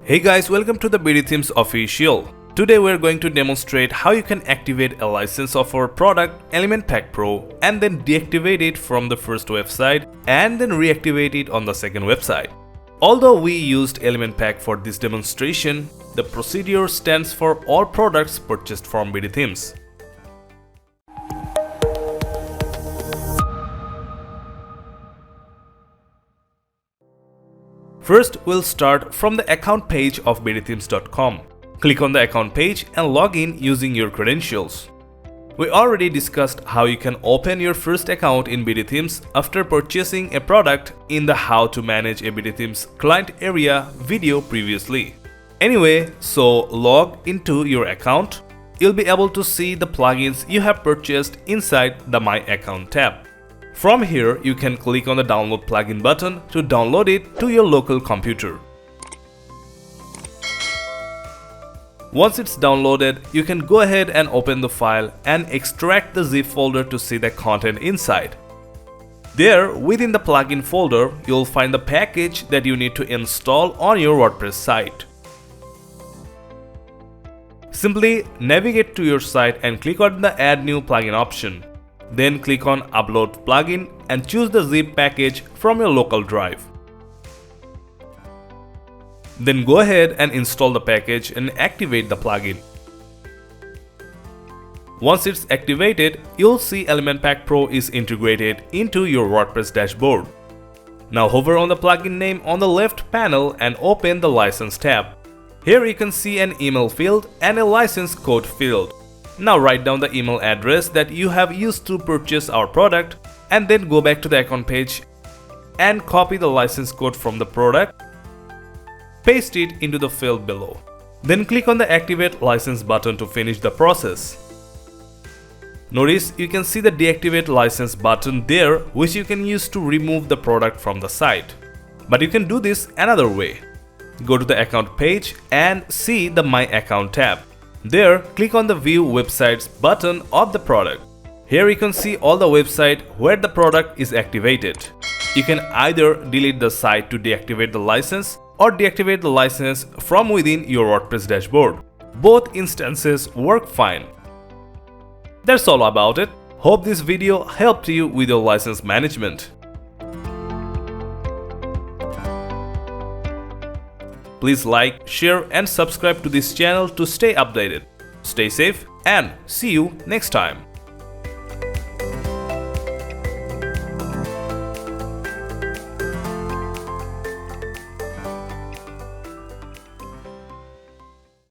Hey guys, welcome to the BdThemes official. Today we're going to demonstrate how you can activate a license of our product Elementor Pro and then deactivate it from the first website and then reactivate it on the second website. Although we used Elementor for this demonstration, the procedure stands for all products purchased from BdThemes. First, we'll start from the account page of BdThemes.com. Click on the account page and log in using your credentials. We already discussed how you can open your first account in BdThemes after purchasing a product in the How to Manage a BdThemes Client Area video previously. Anyway, so log into your account. You'll be able to see the plugins you have purchased inside the My Account tab. From here, you can click on the download plugin button to download it to your local computer. Once it's downloaded, you can go ahead and open the file and extract the zip folder to see the content inside. There, within the plugin folder, you'll find the package that you need to install on your WordPress site. Simply navigate to your site and click on the Add New Plugin option. Then click on Upload Plugin and choose the zip package from your local drive. Then go ahead and install the package and activate the plugin. Once it's activated, you'll see Elementor Pro is integrated into your WordPress dashboard. Now hover on the plugin name on the left panel and open the License tab. Here you can see an email field and a license code field. Now write down the email address that you have used to purchase our product and then go back to the account page and copy the license code from the product. Paste it into the field below. Then click on the Activate License button to finish the process. Notice you can see the Deactivate License button there, which you can use to remove the product from the site. But you can do this another way. Go to the account page and see the My Account tab. There, click on the View Websites button of the product. Here you can see all the websites where the product is activated. You can either delete the site to deactivate the license or deactivate the license from within your WordPress dashboard. Both instances work fine. That's all about it. Hope this video helped you with your license management. Please like, share and subscribe to this channel to stay updated. Stay safe and see you next time.